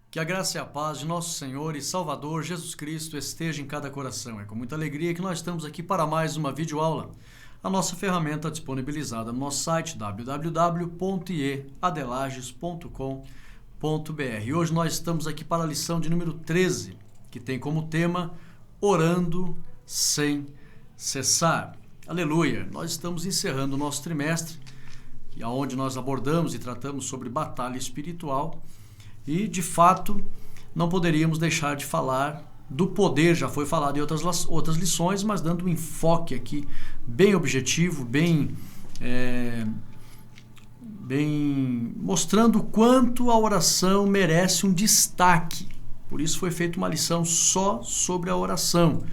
Que a graça e a paz de nosso Senhor e Salvador Jesus Cristo esteja em cada coração. É com muita alegria que nós estamos aqui para mais uma videoaula. A nossa ferramenta disponibilizada no nosso site www.adelages.com.br. E hoje nós estamos aqui para a lição de número 13, que tem como tema Orando sem cessar. Aleluia! Nós estamos encerrando o nosso trimestre, onde nós abordamos e tratamos sobre batalha espiritual. E, de fato, não poderíamos deixar de falar do poder. Já foi falado em outras lições, mas dando um enfoque aqui bem objetivo, bem mostrando o quanto a oração merece um destaque. Por isso foi feita uma lição só sobre a oração,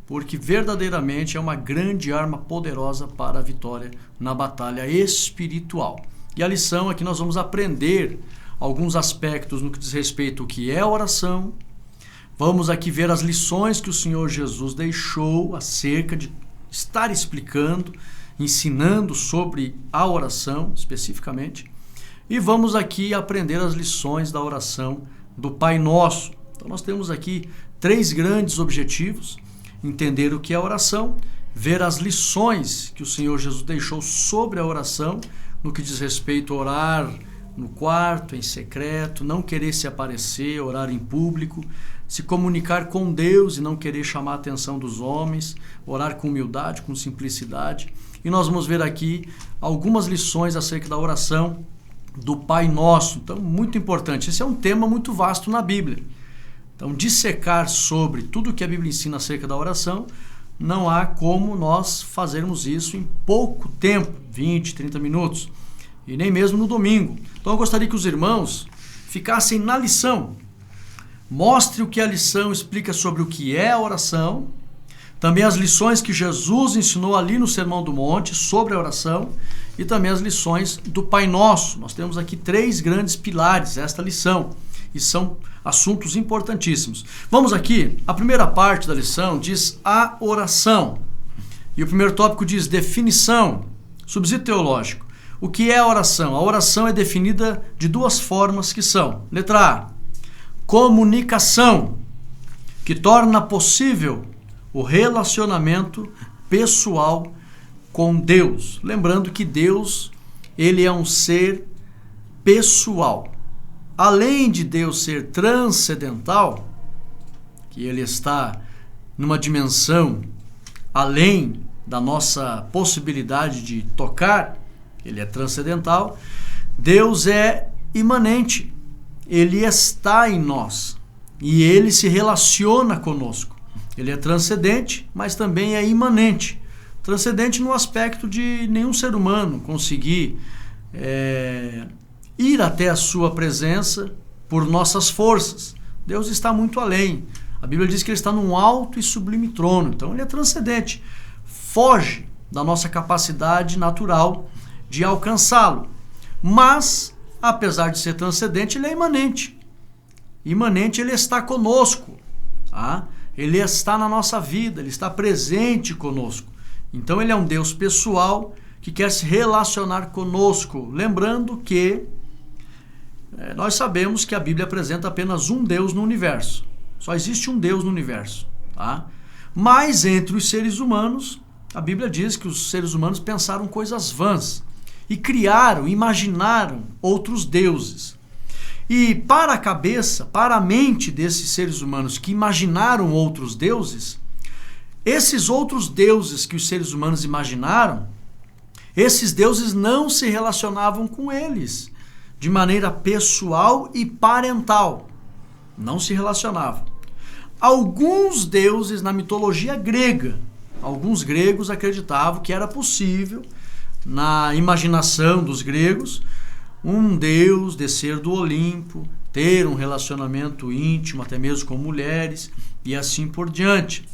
porque verdadeiramente é uma grande arma poderosa para a vitória na batalha espiritual. E a lição aqui nós vamos aprender alguns aspectos no que diz respeito ao que é a oração. Vamos aqui ver as lições que o Senhor Jesus deixou acerca de estar explicando, ensinando sobre a oração especificamente. E vamos aqui aprender as lições da oração do Pai Nosso. Então nós temos aqui 3 grandes objetivos: entender o que é oração, ver as lições que o Senhor Jesus deixou sobre a oração, no que diz respeito a orar no quarto, em secreto, não querer se aparecer, orar em público, se comunicar com Deus e não querer chamar a atenção dos homens, orar com humildade, com simplicidade. E nós vamos ver aqui algumas lições acerca da oração do Pai Nosso. Então, muito importante. Esse é um tema muito vasto na Bíblia. Então, dissecar sobre tudo o que a Bíblia ensina acerca da oração, não há como nós fazermos isso em pouco tempo, 20, 30 minutos. E nem mesmo no domingo. Então eu gostaria que os irmãos ficassem na lição. Mostre o que a lição explica sobre o que é a oração. Também as lições que Jesus ensinou ali no Sermão do Monte sobre a oração. E também as lições do Pai Nosso. Nós temos aqui 3 grandes pilares desta lição. E são assuntos importantíssimos. Vamos aqui, a primeira parte da lição diz a oração. E o primeiro tópico diz definição, subsídio teológico. O que é a oração? A oração é definida de 2 formas que são: letra A, comunicação, que torna possível o relacionamento pessoal com Deus. Lembrando que Deus, ele é um ser pessoal. Além de Deus ser transcendental, que ele está numa dimensão além da nossa possibilidade de tocar, ele é transcendental. Deus é imanente, ele está em nós e ele se relaciona conosco. Ele é transcendente, mas também é imanente. Transcendente no aspecto de nenhum ser humano conseguir ir até a sua presença por nossas forças. Deus está muito além. A Bíblia diz que ele está num alto e sublime trono. Então ele é transcendente, foge da nossa capacidade natural de alcançá-lo. Mas, apesar de ser transcendente, ele é imanente. Imanente, ele está conosco. Tá? Ele está na nossa vida, ele está presente conosco. Então ele é um Deus pessoal que quer se relacionar conosco. Lembrando que nós sabemos que a Bíblia apresenta apenas um Deus no universo. Só existe um Deus no universo. Tá? Mas entre os seres humanos, a Bíblia diz que os seres humanos pensaram coisas vãs e criaram, imaginaram outros deuses. E para a cabeça, para a mente desses seres humanos que imaginaram outros deuses, esses outros deuses que os seres humanos imaginaram, esses deuses não se relacionavam com eles de maneira pessoal e parental. Não se relacionavam. Alguns deuses na mitologia grega, alguns gregos acreditavam que era possível, na imaginação dos gregos, um deus descer do Olimpo, ter um relacionamento íntimo, até mesmo com mulheres, e assim por diante.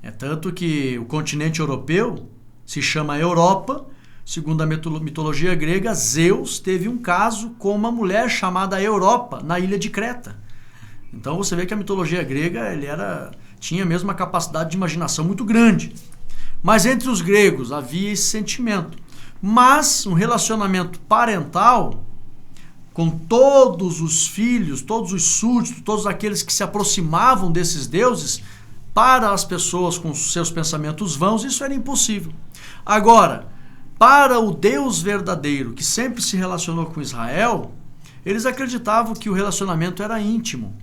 É tanto que o continente europeu se chama Europa. Segundo a mitologia grega, Zeus teve um caso com uma mulher chamada Europa, na ilha de Creta. Então você vê que a mitologia grega tinha mesmo uma capacidade de imaginação muito grande. Mas entre os gregos havia esse sentimento. Mas um relacionamento parental com todos os filhos, todos os súditos, todos aqueles que se aproximavam desses deuses, para as pessoas com seus pensamentos vãos, isso era impossível. Agora, para o Deus verdadeiro, que sempre se relacionou com Israel, eles acreditavam que o relacionamento era íntimo.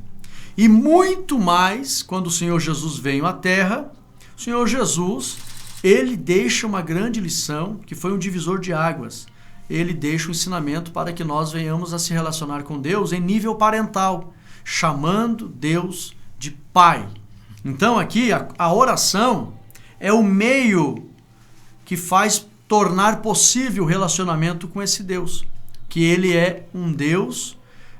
E muito mais, quando o Senhor Jesus veio à Terra, o Senhor Jesus, ele deixa uma grande lição, que foi um divisor de águas. Ele deixa um ensinamento para que nós venhamos a se relacionar com Deus em nível parental, chamando Deus de Pai. Então aqui a oração é o meio que faz tornar possível o relacionamento com esse Deus, que ele é um Deus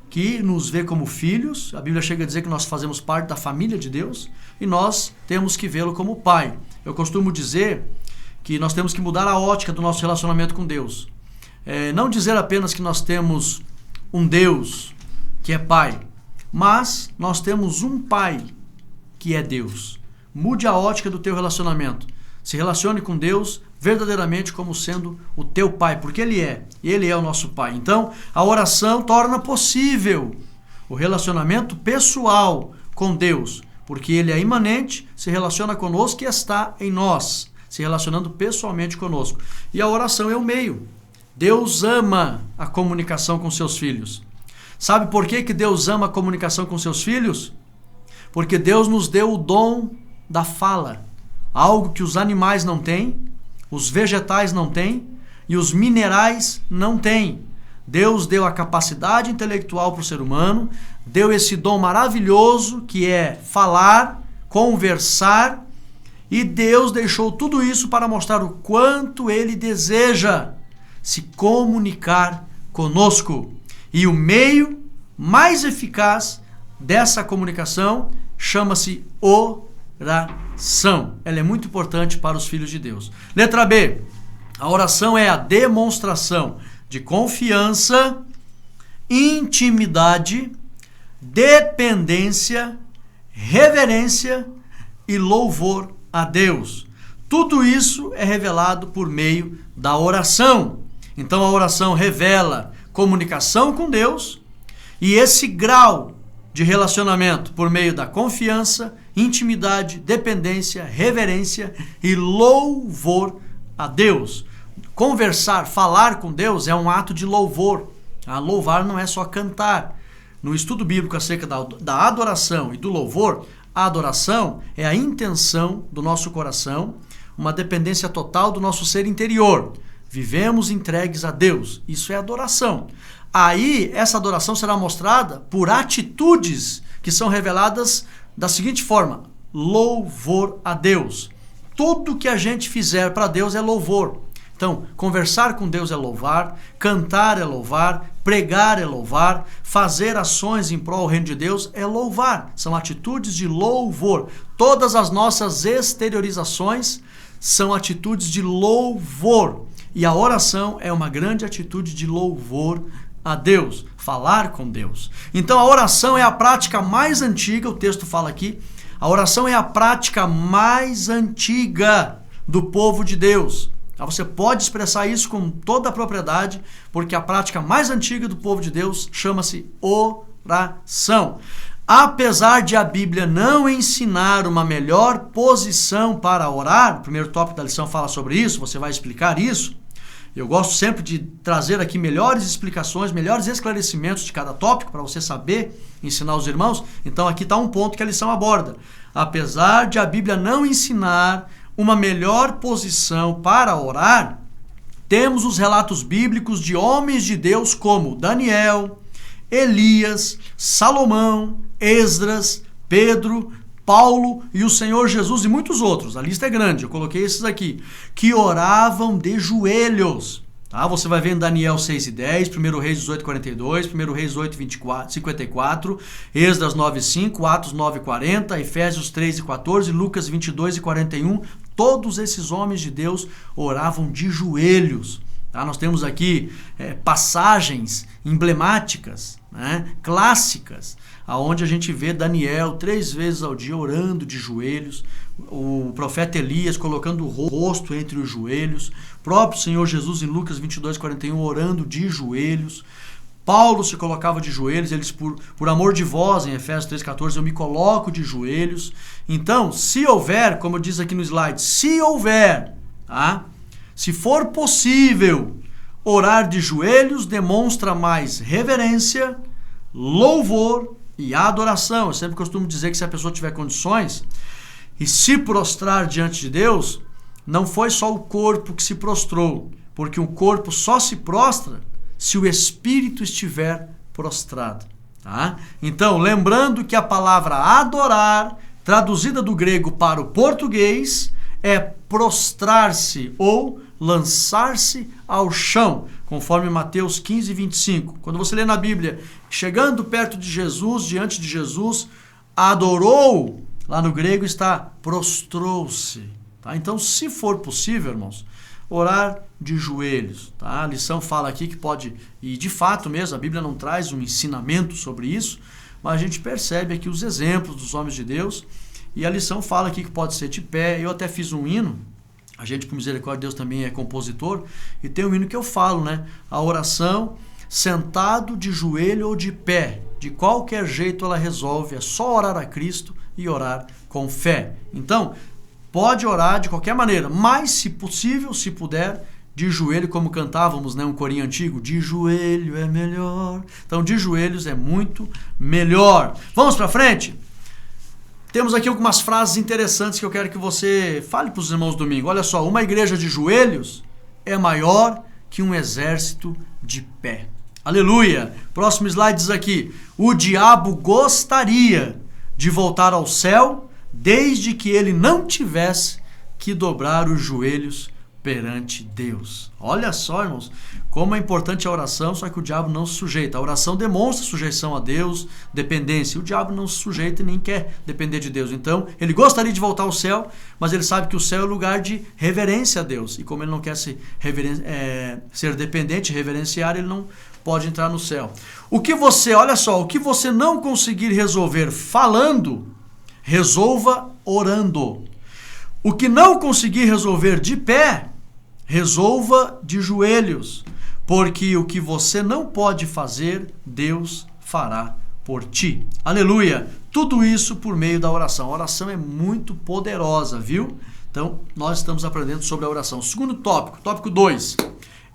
que nos vê como filhos. A Bíblia chega a dizer que nós fazemos parte da família de Deus e nós temos que vê-lo como Pai. Eu costumo dizer que nós temos que mudar a ótica do nosso relacionamento com Deus. Não dizer apenas que nós temos um Deus que é Pai, mas nós temos um Pai que é Deus. Mude a ótica do teu relacionamento. Se relacione com Deus verdadeiramente como sendo o teu Pai, porque Ele é o nosso Pai. Então, a oração torna possível o relacionamento pessoal com Deus, porque Ele é imanente, se relaciona conosco e está em nós, se relacionando pessoalmente conosco. E a oração é o meio. Deus ama a comunicação com seus filhos. Sabe por que Deus ama a comunicação com seus filhos? Porque Deus nos deu o dom da fala, algo que os animais não têm, os vegetais não têm e os minerais não têm. Deus deu a capacidade intelectual para o ser humano, deu esse dom maravilhoso que é falar, conversar, e Deus deixou tudo isso para mostrar o quanto Ele deseja se comunicar conosco. E o meio mais eficaz dessa comunicação chama-se oração. Ela é muito importante para os filhos de Deus. Letra B. A oração é a demonstração de confiança, intimidade, dependência, reverência e louvor a Deus. Tudo isso é revelado por meio da oração. Então a oração revela comunicação com Deus e esse grau de relacionamento por meio da confiança, intimidade, dependência, reverência e louvor a Deus. Conversar, falar com Deus é um ato de louvor. Louvar não é só cantar. No estudo bíblico acerca da adoração e do louvor, a adoração é a intenção do nosso coração, uma dependência total do nosso ser interior. Vivemos entregues a Deus. Isso é adoração. Aí, essa adoração será mostrada por atitudes que são reveladas da seguinte forma: louvor a Deus. Tudo que a gente fizer para Deus é louvor. Então, conversar com Deus é louvar, cantar é louvar, pregar é louvar, fazer ações em prol do reino de Deus é louvar. São atitudes de louvor. Todas as nossas exteriorizações são atitudes de louvor. E a oração é uma grande atitude de louvor a Deus, falar com Deus. Então a oração é a prática mais antiga, o texto fala aqui, a oração é a prática mais antiga do povo de Deus. Você pode expressar isso com toda a propriedade, porque a prática mais antiga do povo de Deus chama-se oração. Apesar de a Bíblia não ensinar uma melhor posição para orar, o primeiro tópico da lição fala sobre isso, você vai explicar isso. Eu gosto sempre de trazer aqui melhores explicações, melhores esclarecimentos de cada tópico para você saber ensinar os irmãos. Então aqui está um ponto que a lição aborda. Apesar de a Bíblia não ensinar uma melhor posição para orar, temos os relatos bíblicos de homens de Deus como Daniel, Elias, Salomão, Esdras, Pedro, Paulo e o Senhor Jesus e muitos outros. A lista é grande, eu coloquei esses aqui, que oravam de joelhos. Você vai ver em Daniel 6:10, 1 Reis 18:42, 1 Reis 8:54, Esdras 9:5, Atos 9:40, Efésios 3:14, Lucas 22:41. Todos esses homens de Deus oravam de joelhos. Nós temos aqui passagens emblemáticas, clássicas, aonde a gente vê Daniel 3 vezes ao dia orando de joelhos, o profeta Elias colocando o rosto entre os joelhos, o próprio Senhor Jesus em Lucas 22:41 orando de joelhos. Paulo se colocava de joelhos, eles por amor de vós, em Efésios 3,14, eu me coloco de joelhos. Então, se houver, como diz aqui no slide, se houver, tá? Se for possível, orar de joelhos demonstra mais reverência, louvor e adoração. Eu sempre costumo dizer que se a pessoa tiver condições e se prostrar diante de Deus, não foi só o corpo que se prostrou, porque o corpo só se prostra se o espírito estiver prostrado. Tá? Então, lembrando que a palavra adorar, traduzida do grego para o português, é prostrar-se ou lançar-se ao chão, conforme Mateus 15, 25. Quando você lê na Bíblia, chegando perto de Jesus, diante de Jesus, adorou, lá no grego está prostrou-se. Tá? Então, se for possível, irmãos, orar de joelhos. Tá? A lição fala aqui que pode, e de fato mesmo, a Bíblia não traz um ensinamento sobre isso, mas a gente percebe aqui os exemplos dos homens de Deus, e a lição fala aqui que pode ser de pé. Eu até fiz um hino, a gente, por misericórdia de Deus, também é compositor, e tem um hino que eu falo, né? A oração, sentado, de joelho ou de pé, de qualquer jeito ela resolve, é só orar a Cristo e orar com fé. Então, pode orar de qualquer maneira, mas se possível, se puder, de joelho, como cantávamos, né, um corinho antigo, de joelho é melhor. Então, de joelhos é muito melhor. Vamos para frente? Temos aqui algumas frases interessantes que eu quero que você fale para os irmãos domingo. Olha só, uma igreja de joelhos é maior que um exército de pé. Aleluia! Próximo slide diz aqui, o diabo gostaria de voltar ao céu desde que ele não tivesse que dobrar os joelhos perante Deus. Olha só, irmãos, como é importante a oração, só que o diabo não se sujeita. A oração demonstra sujeição a Deus, dependência. O diabo não se sujeita e nem quer depender de Deus. Então, ele gostaria de voltar ao céu, mas ele sabe que o céu é lugar de reverência a Deus. E como ele não quer ser dependente, reverenciar, ele não pode entrar no céu. Olha só, o que você não conseguir resolver falando, resolva orando. O que não conseguir resolver de pé, resolva de joelhos, porque o que você não pode fazer, Deus fará por ti. Aleluia! Tudo isso por meio da oração. A oração é muito poderosa, viu? Então, nós estamos aprendendo sobre a oração. Segundo tópico, tópico 2,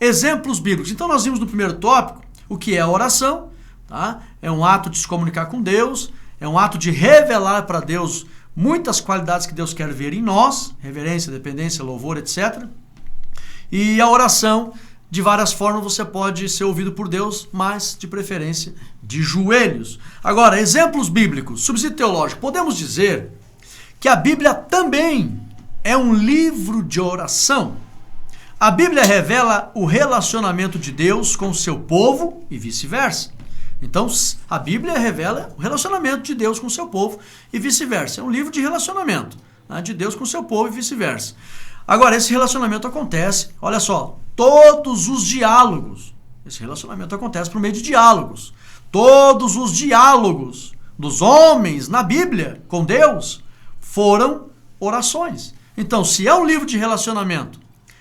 exemplos bíblicos. Então, nós vimos no primeiro tópico o que é a oração, tá? É um ato de se comunicar com Deus, é um ato de revelar para Deus muitas qualidades que Deus quer ver em nós, reverência, dependência, louvor, etc. E a oração, de várias formas, você pode ser ouvido por Deus, mas de preferência de joelhos. Agora, exemplos bíblicos, subsídio teológico. Podemos dizer que a Bíblia também é um livro de oração. A Bíblia revela o relacionamento de Deus com o seu povo e vice-versa. Então, a Bíblia revela o relacionamento de Deus com o seu povo e vice-versa. É um livro de relacionamento, né, de Deus com o seu povo e vice-versa. Agora, esse relacionamento acontece, olha só, todos os diálogos. Esse relacionamento acontece por meio de diálogos. Todos os diálogos dos homens na Bíblia com Deus foram orações. Então, se é um livro de relacionamento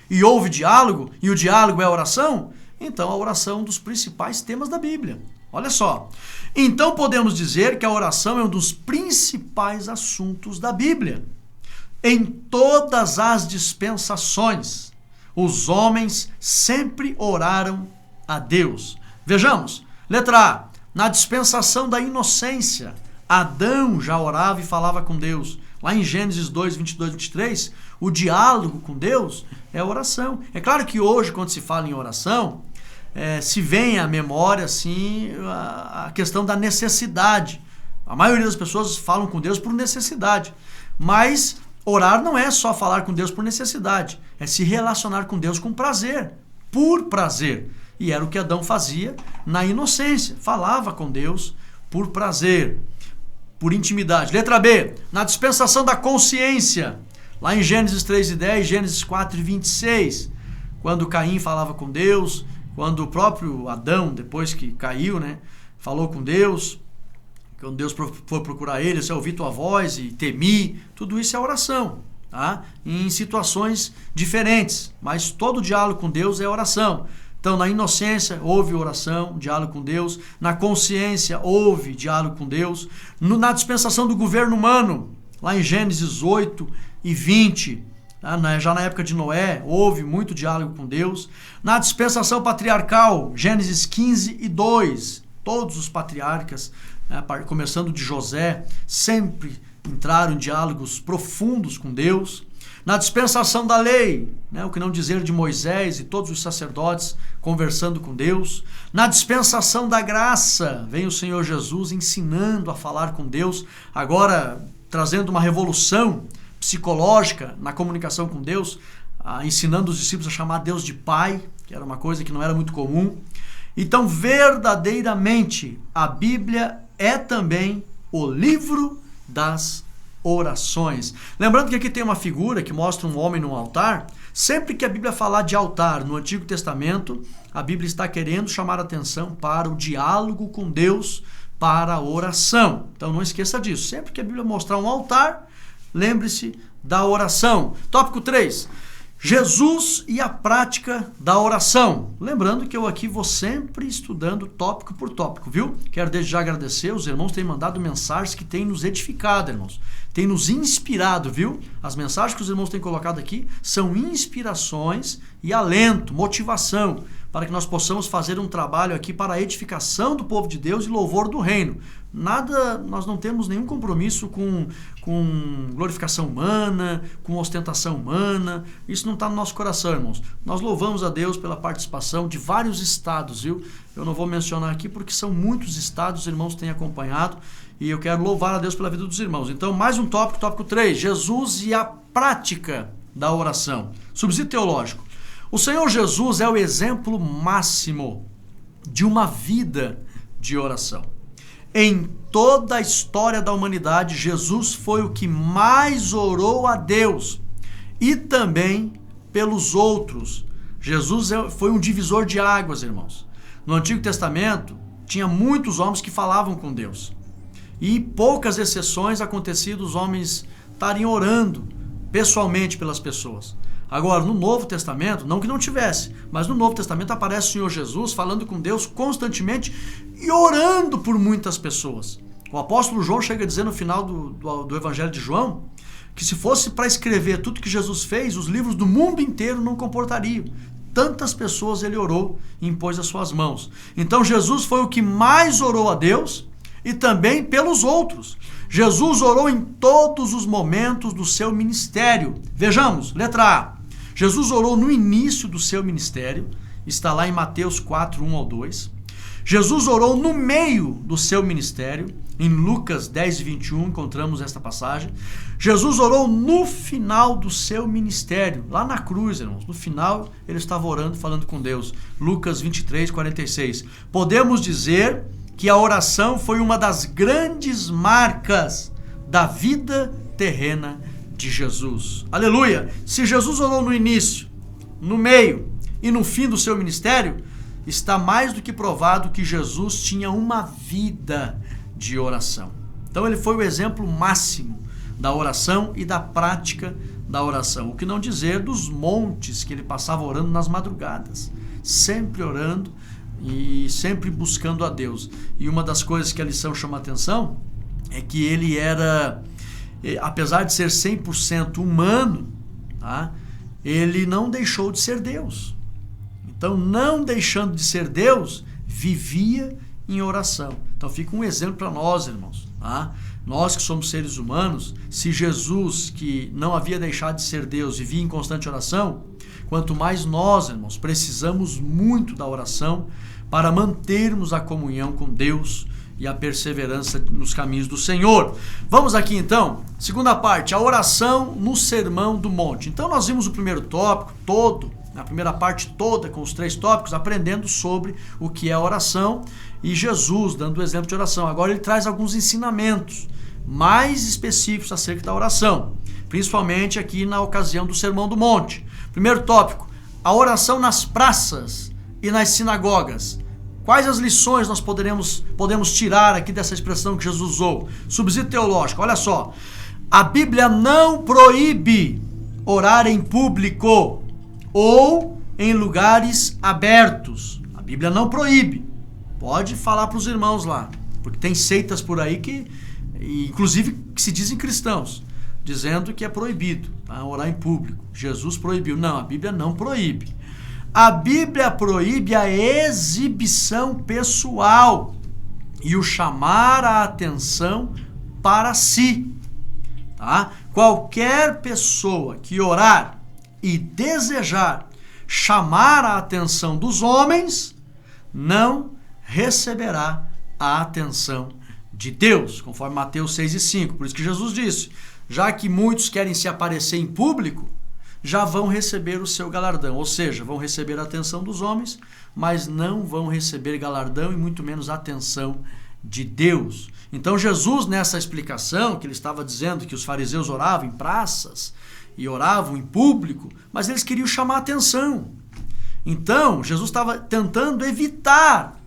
e houve diálogo, e o diálogo é a oração, então a oração é um dos principais temas da Bíblia. Olha só, então podemos dizer que a oração é um dos principais assuntos da Bíblia. Em todas as dispensações, os homens sempre oraram a Deus. Vejamos, letra A, na dispensação da inocência, Adão já orava e falava com Deus. Lá em Gênesis 2, 22, 23, o diálogo com Deus é a oração. É claro que hoje, quando se fala em oração, se vem à memória assim, a questão da necessidade. A maioria das pessoas falam com Deus por necessidade. Mas orar não é só falar com Deus por necessidade. É se relacionar com Deus com prazer. Por prazer. E era o que Adão fazia na inocência. Falava com Deus por prazer. Por intimidade. Letra B. Na dispensação da consciência. Lá em Gênesis 3:10, Gênesis 4:26. Quando Caim falava com Deus, quando o próprio Adão, depois que caiu, né, falou com Deus, quando Deus foi procurar ele, eu ouvi tua voz e temi, tudo isso é oração, tá? Em situações diferentes, mas todo diálogo com Deus é oração. Então, na inocência, houve oração, diálogo com Deus. Na consciência, houve diálogo com Deus. Na dispensação do governo humano, lá em Gênesis 8 e 20, já na época de Noé, houve muito diálogo com Deus. Na dispensação patriarcal, Gênesis 15 e 2, todos os patriarcas, começando de José, sempre entraram em diálogos profundos com Deus. Na dispensação da lei, o que não dizer de Moisés e todos os sacerdotes conversando com Deus. Na dispensação da graça, vem o Senhor Jesus ensinando a falar com Deus, agora trazendo uma revolução psicológica na comunicação com Deus, ensinando os discípulos a chamar Deus de Pai, que era uma coisa que não era muito comum. Então, verdadeiramente, a Bíblia é também o livro das orações. Lembrando que aqui tem uma figura que mostra um homem num altar. Sempre que a Bíblia falar de altar no Antigo Testamento, a Bíblia está querendo chamar a atenção para o diálogo com Deus, para a oração. Então não esqueça disso. Sempre que a Bíblia mostrar um altar, lembre-se da oração. Tópico 3. Jesus e a prática da oração. Lembrando que eu aqui vou sempre estudando tópico por tópico, viu? Quero desde já agradecer, os irmãos têm mandado mensagens que têm nos edificado, irmãos. Tem nos inspirado, viu? As mensagens que os irmãos têm colocado aqui são inspirações e alento, motivação, para que nós possamos fazer um trabalho aqui para a edificação do povo de Deus e louvor do reino. Nós não temos nenhum compromisso com glorificação humana, com ostentação humana. Isso não está no nosso coração, irmãos. Nós louvamos a Deus pela participação de vários estados, viu? Eu não vou mencionar aqui porque são muitos estados, os irmãos têm acompanhado, e eu quero louvar a Deus pela vida dos irmãos. Então, mais um tópico, tópico 3, Jesus e a prática da oração. Subsídio teológico. O Senhor Jesus é o exemplo máximo de uma vida de oração. Em toda a história da humanidade, Jesus foi o que mais orou a Deus e também pelos outros. Jesus foi um divisor de águas, irmãos. No Antigo Testamento, tinha muitos homens que falavam com Deus. E poucas exceções acontecia dos homens estarem orando pessoalmente pelas pessoas. Agora, no Novo Testamento, não que não tivesse, mas no Novo Testamento aparece o Senhor Jesus falando com Deus constantemente e orando por muitas pessoas. O apóstolo João chega a dizer no final do Evangelho de João que se fosse para escrever tudo que Jesus fez, os livros do mundo inteiro não comportariam. Tantas pessoas ele orou e impôs as suas mãos. Então Jesus foi o que mais orou a Deus e também pelos outros. Jesus orou em todos os momentos do seu ministério. Vejamos, letra A. Jesus orou no início do seu ministério, está lá em Mateus 4, 1 ao 2. Jesus orou no meio do seu ministério, em Lucas 10, 21, encontramos esta passagem. Jesus orou no final do seu ministério, lá na cruz, irmãos. No final, ele estava orando, falando com Deus. Lucas 23, 46. Podemos dizer que a oração foi uma das grandes marcas da vida terrena de Jesus. Aleluia! Se Jesus orou no início, no meio e no fim do seu ministério, está mais do que provado que Jesus tinha uma vida de oração. Então ele foi o exemplo máximo da oração e da prática da oração. O que não dizer dos montes que ele passava orando nas madrugadas, sempre orando e sempre buscando a Deus. E uma das coisas que a lição chama a atenção é que ele era, apesar de ser 100% humano, tá? Ele não deixou de ser Deus. Então, não deixando de ser Deus, vivia em oração. Então, fica um exemplo para nós, irmãos. Tá? Nós que somos seres humanos, se Jesus, que não havia deixado de ser Deus, vivia em constante oração, quanto mais nós, irmãos, precisamos muito da oração para mantermos a comunhão com Deus e a perseverança nos caminhos do Senhor. Vamos aqui então, segunda parte, a oração no Sermão do Monte. Então nós vimos o primeiro tópico todo, a primeira parte toda com os 3 tópicos, aprendendo sobre o que é a oração e Jesus dando o exemplo de oração. Agora ele traz alguns ensinamentos mais específicos acerca da oração, principalmente aqui na ocasião do Sermão do Monte. Primeiro tópico, a oração nas praças e nas sinagogas. Quais as lições nós podemos tirar aqui dessa expressão que Jesus usou? Subsídio teológico, olha só. A Bíblia não proíbe orar em público ou em lugares abertos. A Bíblia não proíbe. Pode falar para os irmãos lá, porque tem seitas por aí que, inclusive, que se dizem cristãos, dizendo que é proibido, tá? Orar em público. Jesus proibiu. Não, a Bíblia não proíbe. A Bíblia proíbe a exibição pessoal e o chamar a atenção para si. Tá? Qualquer pessoa que orar e desejar chamar a atenção dos homens não receberá a atenção de Deus, conforme Mateus 6:5. Por isso que Jesus disse, já que muitos querem se aparecer em público, já vão receber o seu galardão, ou seja, vão receber a atenção dos homens, mas não vão receber galardão e muito menos a atenção de Deus. Então Jesus, nessa explicação, que ele estava dizendo que os fariseus oravam em praças e oravam em público, mas eles queriam chamar a atenção. Então, Jesus estava tentando evitar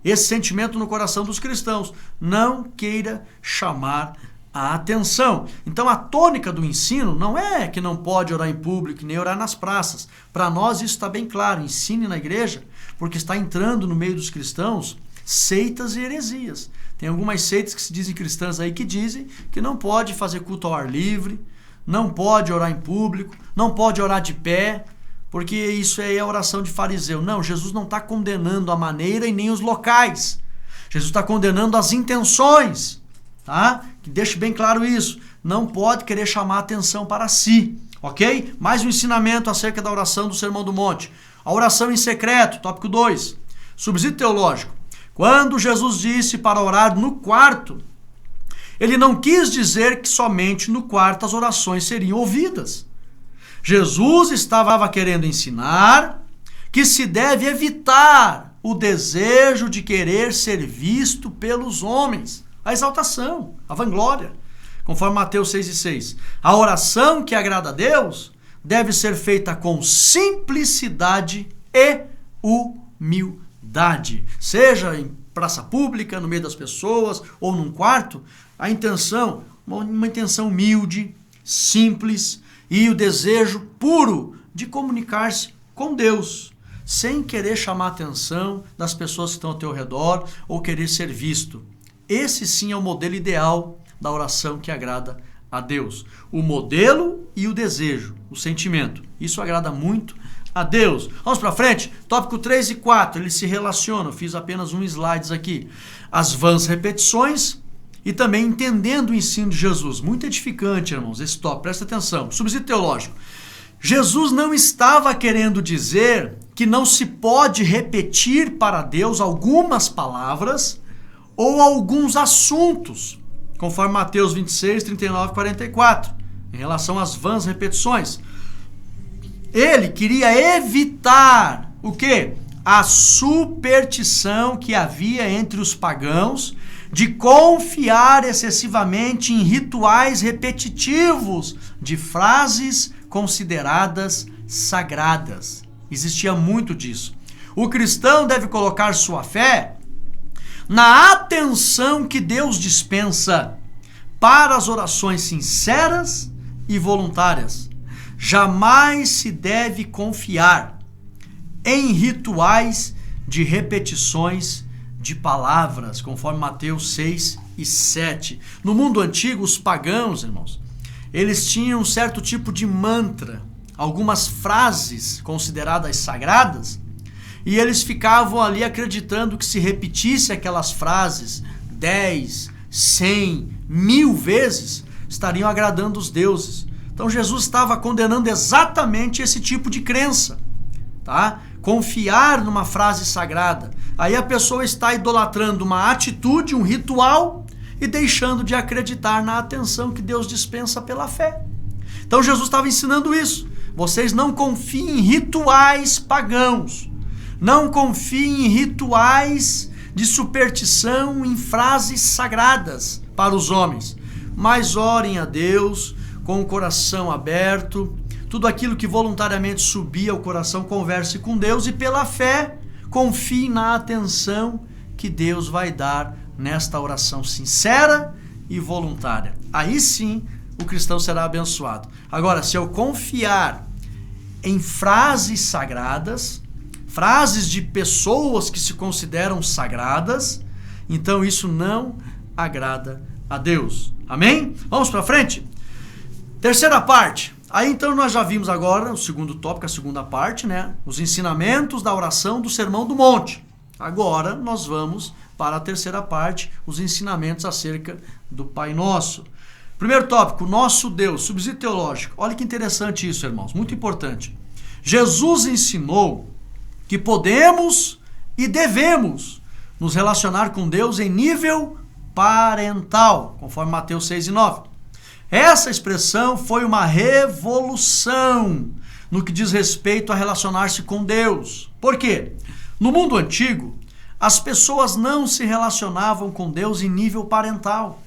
esse sentimento no coração dos cristãos. Não queira chamar a atenção. Então, a tônica do ensino não é que não pode orar em público, nem orar nas praças. Para nós isso está bem claro. Ensine na igreja, porque está entrando no meio dos cristãos seitas e heresias. Tem algumas seitas que se dizem cristãs aí que dizem que não pode fazer culto ao ar livre, não pode orar em público, não pode orar de pé, porque isso aí é oração de fariseu. Não, Jesus não está condenando a maneira e nem os locais. Jesus está condenando as intenções, tá? Que deixe bem claro isso. Não pode querer chamar a atenção para si, ok? Mais um ensinamento acerca da oração do Sermão do Monte. A oração em secreto, tópico 2. Subsídio teológico. Quando Jesus disse para orar no quarto, ele não quis dizer que somente no quarto as orações seriam ouvidas. Jesus estava querendo ensinar que se deve evitar o desejo de querer ser visto pelos homens, a exaltação, a vanglória, conforme Mateus 6:6. A oração que agrada a Deus deve ser feita com simplicidade e humildade. Seja em praça pública, no meio das pessoas ou num quarto, a intenção, uma intenção humilde, simples, e o desejo puro de comunicar-se com Deus, sem querer chamar a atenção das pessoas que estão ao teu redor ou querer ser visto. Esse sim é o modelo ideal da oração que agrada a Deus. O modelo e o desejo, o sentimento. Isso agrada muito a Deus. Vamos para frente? Tópico 3 e 4, eles se relacionam. Eu fiz apenas um slide aqui. As vãs repetições e também entendendo o ensino de Jesus. Muito edificante, irmãos, esse tópico. Presta atenção. Subsídio teológico. Jesus não estava querendo dizer que não se pode repetir para Deus algumas palavras ou alguns assuntos, conforme Mateus 26, 39 e 44, em relação às vãs repetições. Ele queria evitar o quê? A superstição que havia entre os pagãos de confiar excessivamente em rituais repetitivos de frases consideradas sagradas. Existia muito disso. O cristão deve colocar sua fé na atenção que Deus dispensa para as orações sinceras e voluntárias. Jamais se deve confiar em rituais de repetições de palavras, conforme Mateus 6 e 7. No mundo antigo, os pagãos, irmãos, eles tinham um certo tipo de mantra, algumas frases consideradas sagradas, e eles ficavam ali acreditando que se repetisse aquelas frases 10, 100, 1000 vezes, estariam agradando os deuses. Então Jesus estava condenando exatamente esse tipo de crença, tá? Confiar numa frase sagrada. Aí a pessoa está idolatrando uma atitude, um ritual, e deixando de acreditar na atenção que Deus dispensa pela fé. Então Jesus estava ensinando isso. Vocês não confiem em rituais pagãos. Não confiem em rituais de superstição, em frases sagradas para os homens. Mas orem a Deus com o coração aberto. Tudo aquilo que voluntariamente subir ao coração, converse com Deus e pela fé, confie na atenção que Deus vai dar nesta oração sincera e voluntária. Aí sim, o cristão será abençoado. Agora, se eu confiar em frases sagradas, frases de pessoas que se consideram sagradas, então isso não agrada a Deus. Amém? Vamos para frente? Terceira parte. Aí então nós já vimos agora o segundo tópico, a segunda parte, né? Os ensinamentos da oração do Sermão do Monte. Agora nós vamos para a terceira parte, os ensinamentos acerca do Pai Nosso. Primeiro tópico, nosso Deus, subsídio teológico. Olha que interessante isso, irmãos, muito importante. Jesus ensinou que podemos e devemos nos relacionar com Deus em nível parental, conforme Mateus 6 e 9. Essa expressão foi uma revolução no que diz respeito a relacionar-se com Deus. Por quê? No mundo antigo, as pessoas não se relacionavam com Deus em nível parental.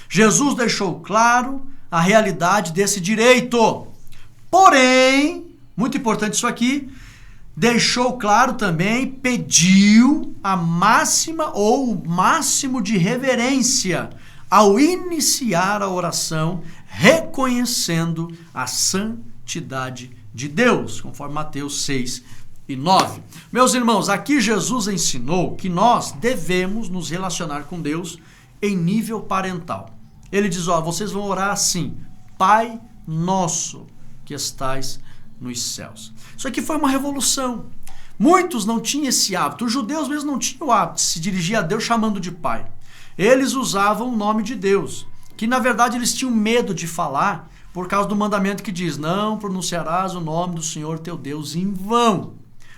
Jesus deixou claro a realidade desse direito. Porém, muito importante isso aqui, deixou claro também, pediu a máxima ou o máximo de reverência ao iniciar a oração, reconhecendo a santidade de Deus, conforme Mateus 6 e 9. Meus irmãos, aqui Jesus ensinou que nós devemos nos relacionar com Deus em nível parental. Ele diz, vocês vão orar assim, Pai Nosso que estais nos céus. Isso aqui foi uma revolução. Muitos não tinham esse hábito. Os judeus mesmo não tinham o hábito de se dirigir a Deus chamando de Pai. Eles usavam o nome de Deus, que na verdade eles tinham medo de falar por causa do mandamento que diz, não pronunciarás o nome do Senhor teu Deus em vão.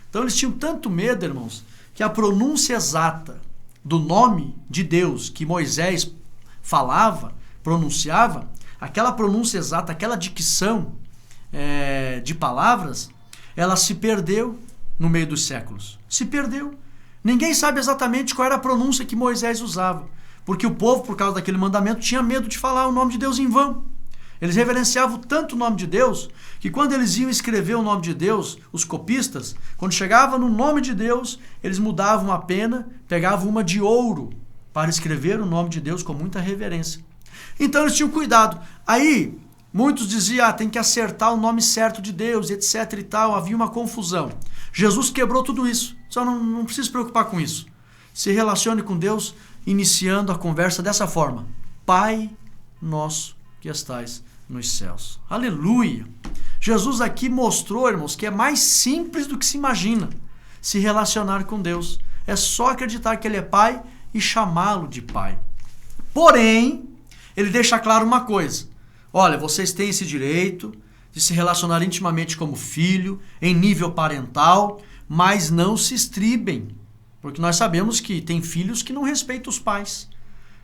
Então eles tinham tanto medo, irmãos, que a pronúncia exata do nome de Deus que Moisés falava, pronunciava, aquela pronúncia exata, aquela dicção de palavras, ela se perdeu no meio dos séculos. Se perdeu. Ninguém sabe exatamente qual era a pronúncia que Moisés usava, porque o povo, por causa daquele mandamento, tinha medo de falar o nome de Deus em vão. Eles reverenciavam tanto o nome de Deus, que quando eles iam escrever o nome de Deus, os copistas, quando chegava no nome de Deus, eles mudavam a pena, pegavam uma de ouro, para escrever o nome de Deus com muita reverência. Então eles tinham cuidado. Aí, muitos diziam, tem que acertar o nome certo de Deus, etc e tal, havia uma confusão. Jesus quebrou tudo isso, só não precisa se preocupar com isso. Se relacione com Deus, iniciando a conversa dessa forma. Pai Nosso que estais nos céus. Aleluia! Jesus aqui mostrou, irmãos, que é mais simples do que se imagina se relacionar com Deus. É só acreditar que Ele é Pai e chamá-lo de Pai. Porém, Ele deixa claro uma coisa. Olha, vocês têm esse direito de se relacionar intimamente como filho, em nível parental, mas não se estribem. Porque nós sabemos que tem filhos que não respeitam os pais.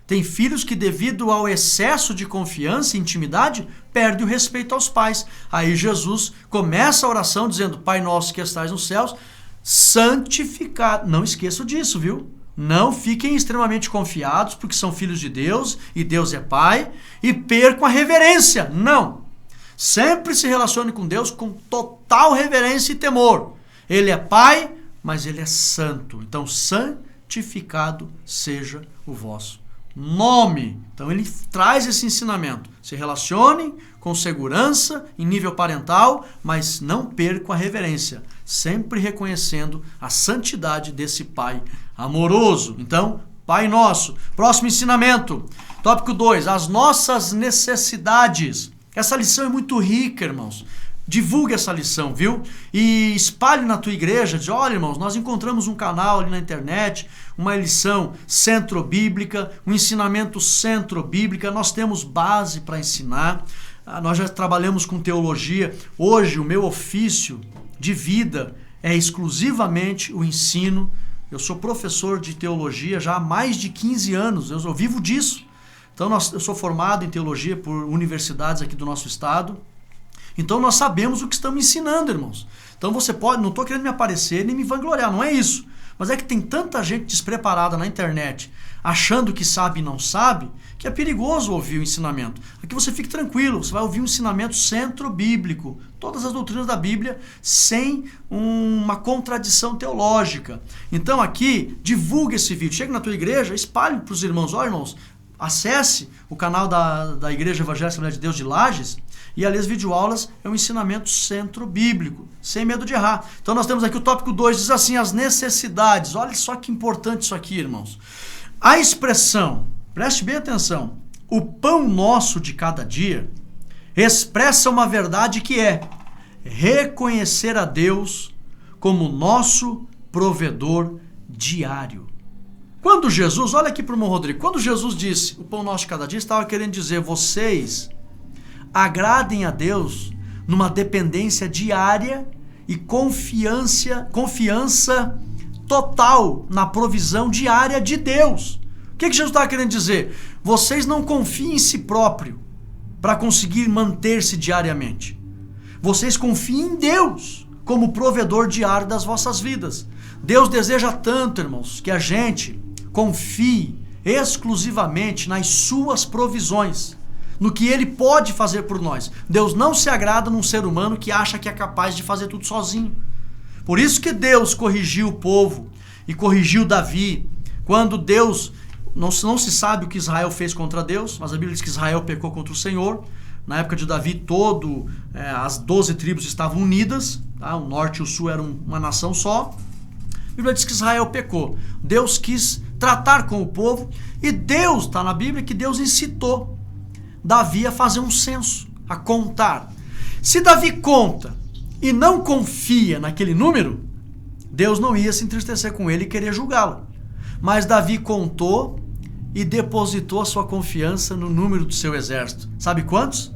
Tem filhos que, devido ao excesso de confiança e intimidade, perdem o respeito aos pais. Aí Jesus começa a oração dizendo, Pai Nosso que estais nos céus, santificado. Não esqueçam disso, viu? Não fiquem extremamente confiados porque são filhos de Deus e Deus é Pai e percam a reverência. Não. Sempre se relacione com Deus com total reverência e temor. Ele é Pai, mas Ele é santo. Então, santificado seja o vosso nome. Então ele traz esse ensinamento. Se relacionem com segurança em nível parental, mas não percam a reverência, sempre reconhecendo a santidade desse Pai amoroso. Então, Pai Nosso. Próximo ensinamento. Tópico 2. As nossas necessidades. Essa lição é muito rica, irmãos. Divulgue essa lição, viu? E espalhe na tua igreja. Diz, olha, irmãos, nós encontramos um canal ali na internet, uma lição centro-bíblica, um ensinamento centro-bíblica. Nós temos base para ensinar. Nós já trabalhamos com teologia. Hoje, o meu ofício de vida é exclusivamente o ensino. Eu sou professor de teologia já há mais de 15 anos. Eu vivo disso. Então, eu sou formado em teologia por universidades aqui do nosso estado. Então nós sabemos o que estamos ensinando, irmãos. Então você pode, não estou querendo me aparecer nem me vangloriar, não é isso. Mas é que tem tanta gente despreparada na internet, achando que sabe e não sabe, que é perigoso ouvir o ensinamento. Aqui você fique tranquilo, você vai ouvir um ensinamento centro-bíblico, todas as doutrinas da Bíblia, sem uma contradição teológica. Então aqui, divulgue esse vídeo, chegue na tua igreja, espalhe para os irmãos, ó irmãos, Acesse o canal da Igreja Evangélica Assembleia de Deus de Lages e ali as videoaulas é um ensinamento centro bíblico, sem medo de errar. Então nós temos aqui o tópico 2, diz assim, as necessidades. Olha só que importante isso aqui, irmãos. A expressão, preste bem atenção, o pão nosso de cada dia, expressa uma verdade que é reconhecer a Deus como nosso provedor diário. Quando Jesus, olha aqui para o irmão Rodrigo, quando Jesus disse o pão nosso de cada dia, estava querendo dizer, vocês agradem a Deus numa dependência diária e confiança total na provisão diária de Deus. O que Jesus estava querendo dizer? Vocês não confiem em si próprio para conseguir manter-se diariamente. Vocês confiem em Deus como provedor diário das vossas vidas. Deus deseja tanto, irmãos, que a gente confie exclusivamente nas suas provisões, no que Ele pode fazer por nós. Deus não se agrada num ser humano que acha que é capaz de fazer tudo sozinho. Por isso que Deus corrigiu o povo e corrigiu Davi. Quando Deus, não se sabe o que Israel fez contra Deus, mas a Bíblia diz que Israel pecou contra o Senhor. Na época de Davi, as 12 tribos estavam unidas, tá? O norte e o sul eram uma nação só. A Bíblia diz que Israel pecou. Deus quis tratar com o povo e Deus, está na Bíblia, que Deus incitou Davi a fazer um censo, a contar. Se Davi conta e não confia naquele número, Deus não ia se entristecer com ele e querer julgá-lo. Mas Davi contou e depositou a sua confiança no número do seu exército. Sabe quantos?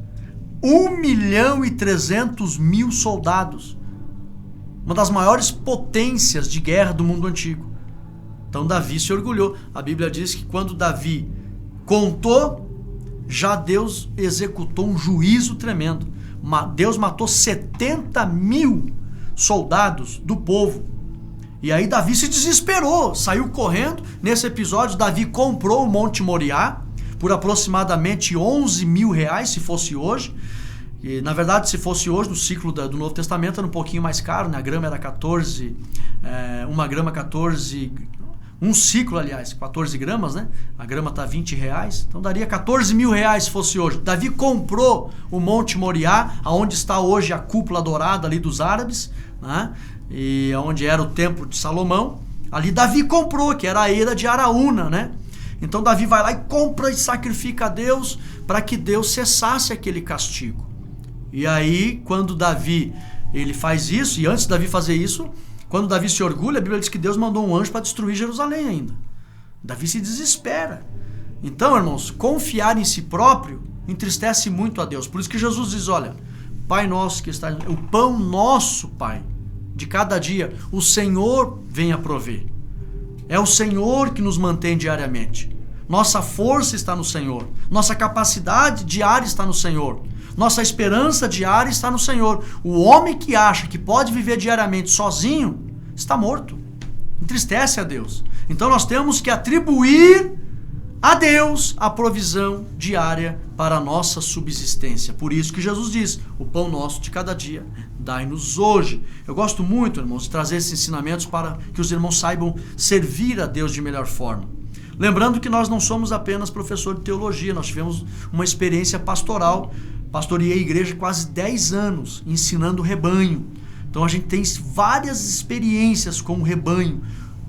1.300.000 soldados. Uma das maiores potências de guerra do mundo antigo. Então Davi se orgulhou. A Bíblia diz que quando Davi contou, já Deus executou um juízo tremendo. Deus matou 70.000 soldados do povo. E aí Davi se desesperou, saiu correndo. Nesse episódio, Davi comprou o Monte Moriá por aproximadamente 11 mil reais, se fosse hoje. E, na verdade, se fosse hoje, no ciclo do Novo Testamento, era um pouquinho mais caro, né? A grama era 14, uma grama 14, um ciclo, aliás, 14 gramas, né? A grama está 20 reais, então daria 14 mil reais se fosse hoje. Davi comprou o Monte Moriá, onde está hoje a cúpula dourada ali dos árabes, né? E onde era o templo de Salomão. Ali Davi comprou, que era a eira de Araúna, né? Então Davi vai lá e compra e sacrifica a Deus para que Deus cessasse aquele castigo. E aí, quando Davi ele faz isso, e antes de Davi fazer isso, quando Davi se orgulha, a Bíblia diz que Deus mandou um anjo para destruir Jerusalém ainda. Davi se desespera. Então, irmãos, confiar em si próprio entristece muito a Deus. Por isso que Jesus diz, olha, Pai nosso que está... O pão nosso, Pai, de cada dia, o Senhor vem a prover. É o Senhor que nos mantém diariamente. Nossa força está no Senhor. Nossa capacidade diária está no Senhor. Nossa esperança diária está no Senhor. O homem que acha que pode viver diariamente sozinho está morto. Entristece a Deus. Então nós temos que atribuir a Deus a provisão diária para a nossa subsistência. Por isso que Jesus diz, o pão nosso de cada dia, dai-nos hoje. Eu gosto muito, irmãos, de trazer esses ensinamentos para que os irmãos saibam servir a Deus de melhor forma. Lembrando que nós não somos apenas professor de teologia, nós tivemos uma experiência pastoral. Pastoreei a igreja quase 10 anos, ensinando o rebanho. Então a gente tem várias experiências com o rebanho,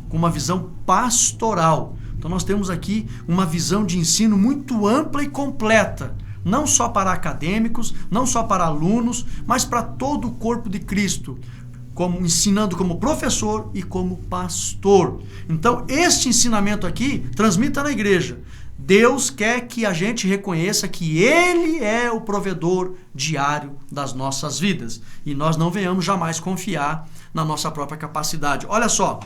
com uma visão pastoral. Então nós temos aqui uma visão de ensino muito ampla e completa, não só para acadêmicos, não só para alunos, mas para todo o corpo de Cristo, ensinando como professor e como pastor. Então este ensinamento aqui, transmita na igreja. Deus quer que a gente reconheça que Ele é o provedor diário das nossas vidas. E nós não venhamos jamais confiar na nossa própria capacidade. Olha só,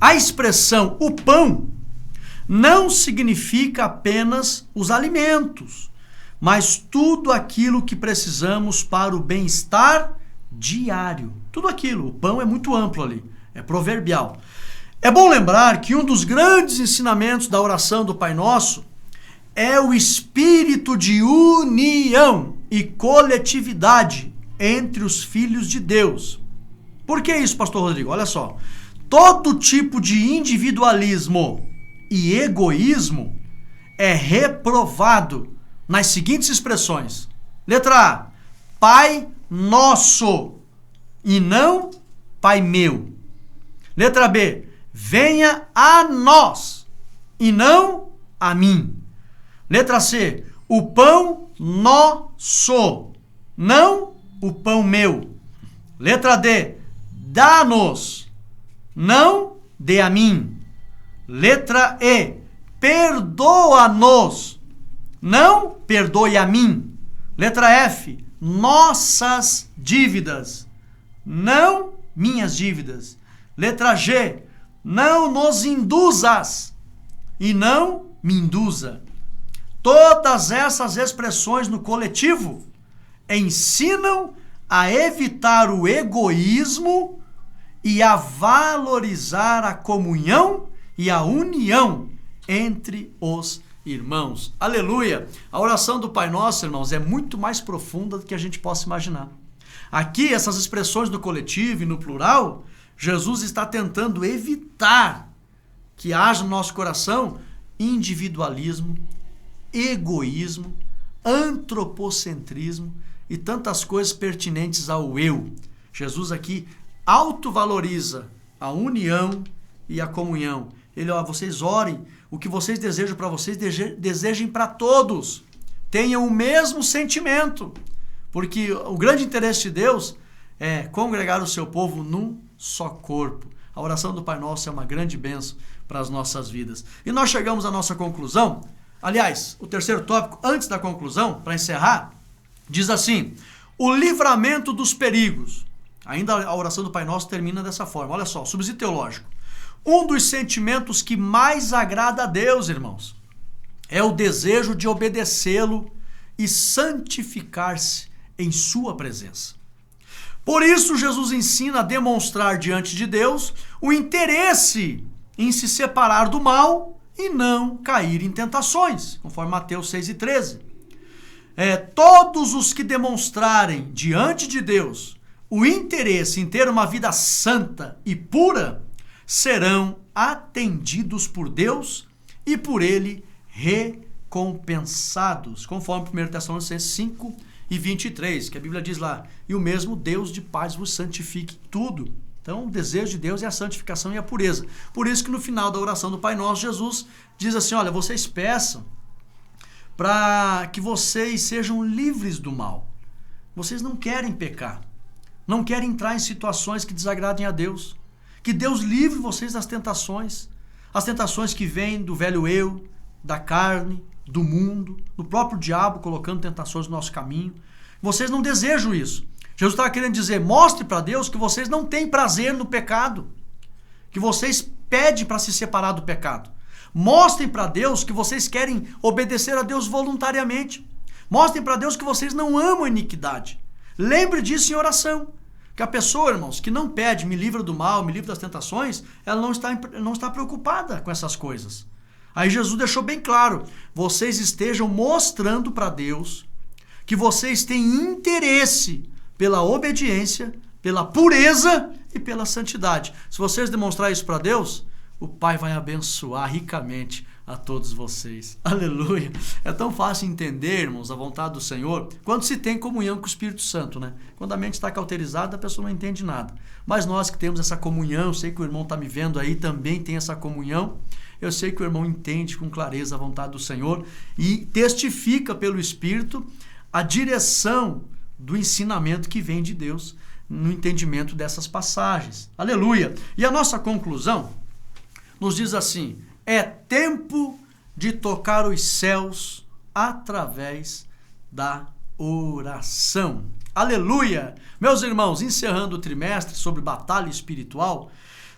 a expressão o pão não significa apenas os alimentos, mas tudo aquilo que precisamos para o bem-estar diário. Tudo aquilo, o pão é muito amplo ali, é proverbial. É bom lembrar que um dos grandes ensinamentos da oração do Pai Nosso é o espírito de união e coletividade entre os filhos de Deus. Por que isso, pastor Rodrigo? Olha só, todo tipo de individualismo e egoísmo é reprovado nas seguintes expressões. Letra A, Pai nosso, e não Pai meu. Letra B, venha a nós, e não a mim. Letra C, o pão nosso, não o pão meu. Letra D, dá-nos, não dê a mim. Letra E, perdoa-nos, não perdoe a mim. Letra F, nossas dívidas, não minhas dívidas. Letra G, não nos induzas e não me induza. Todas essas expressões no coletivo ensinam a evitar o egoísmo e a valorizar a comunhão e a união entre os irmãos. Aleluia! A oração do Pai Nosso, irmãos, é muito mais profunda do que a gente possa imaginar. Aqui, essas expressões no coletivo e no plural, Jesus está tentando evitar que haja no nosso coração individualismo, egoísmo, antropocentrismo e tantas coisas pertinentes ao eu. Jesus aqui autovaloriza a união e a comunhão. Ele, vocês orem, o que vocês desejam para vocês, desejem para todos. Tenham o mesmo sentimento. Porque o grande interesse de Deus é congregar o seu povo num só corpo. A oração do Pai Nosso é uma grande bênção para as nossas vidas. E nós chegamos à nossa conclusão. Aliás, o terceiro tópico, antes da conclusão, para encerrar, diz assim: o livramento dos perigos. Ainda a oração do Pai Nosso termina dessa forma. Olha só, subsídio teológico. Um dos sentimentos que mais agrada a Deus, irmãos, é o desejo de obedecê-lo e santificar-se em sua presença. Por isso, Jesus ensina a demonstrar diante de Deus o interesse em se separar do mal e não cair em tentações, conforme Mateus 6,13. Todos os que demonstrarem diante de Deus o interesse em ter uma vida santa e pura serão atendidos por Deus e por Ele recompensados, conforme 1 Tessalonicenses 5:23, que a Bíblia diz lá: e o mesmo Deus de paz vos santifique tudo. Então, o desejo de Deus é a santificação e a pureza. Por isso que no final da oração do Pai Nosso, Jesus diz assim: olha, vocês peçam para que vocês sejam livres do mal. Vocês não querem pecar, não querem entrar em situações que desagradem a Deus. Que Deus livre vocês das tentações, as tentações que vêm do velho eu, da carne, do mundo, do próprio diabo colocando tentações no nosso caminho. Vocês não desejam isso. Jesus estava querendo dizer: mostre para Deus que vocês não têm prazer no pecado, que vocês pedem para se separar do pecado. Mostrem para Deus que vocês querem obedecer a Deus voluntariamente. Mostrem para Deus que vocês não amam a iniquidade. Lembre disso em oração. Que a pessoa, irmãos, que não pede, me livra do mal, me livra das tentações, ela não está preocupada com essas coisas. Aí Jesus deixou bem claro: vocês estejam mostrando para Deus que vocês têm interesse pela obediência, pela pureza e pela santidade. Se vocês demonstrarem isso para Deus, o Pai vai abençoar ricamente a todos vocês. Aleluia! É tão fácil entender, irmãos, a vontade do Senhor quando se tem comunhão com o Espírito Santo, né? Quando a mente está cauterizada, a pessoa não entende nada. Mas nós que temos essa comunhão, eu sei que o irmão está me vendo aí, também tem essa comunhão, eu sei que o irmão entende com clareza a vontade do Senhor e testifica pelo Espírito a direção do ensinamento que vem de Deus no entendimento dessas passagens. Aleluia! E a nossa conclusão nos diz assim: é tempo de tocar os céus através da oração. Aleluia! Meus irmãos, encerrando o trimestre sobre batalha espiritual,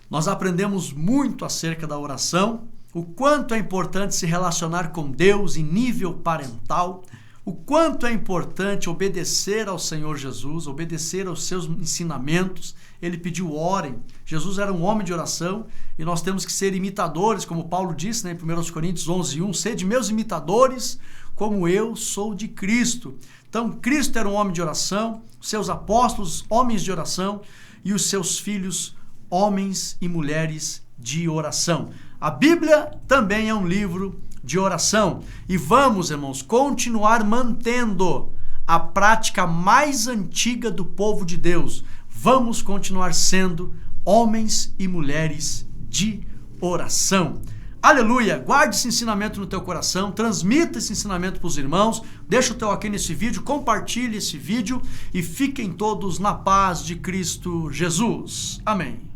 nós aprendemos muito acerca da oração, o quanto é importante se relacionar com Deus em nível parental, o quanto é importante obedecer ao Senhor Jesus, obedecer aos seus ensinamentos. Ele pediu: orem. Jesus era um homem de oração e nós temos que ser imitadores, como Paulo disse, né, em 1 Coríntios 11:1, sede meus imitadores, como eu sou de Cristo. Então, Cristo era um homem de oração, seus apóstolos, homens de oração, e os seus filhos, homens e mulheres de oração. A Bíblia também é um livro de oração. E vamos, irmãos, continuar mantendo a prática mais antiga do povo de Deus. Vamos continuar sendo homens e mulheres de oração. Aleluia! Guarde esse ensinamento no teu coração, transmita esse ensinamento para os irmãos, deixa o teu ok nesse vídeo, compartilhe esse vídeo e fiquem todos na paz de Cristo Jesus. Amém.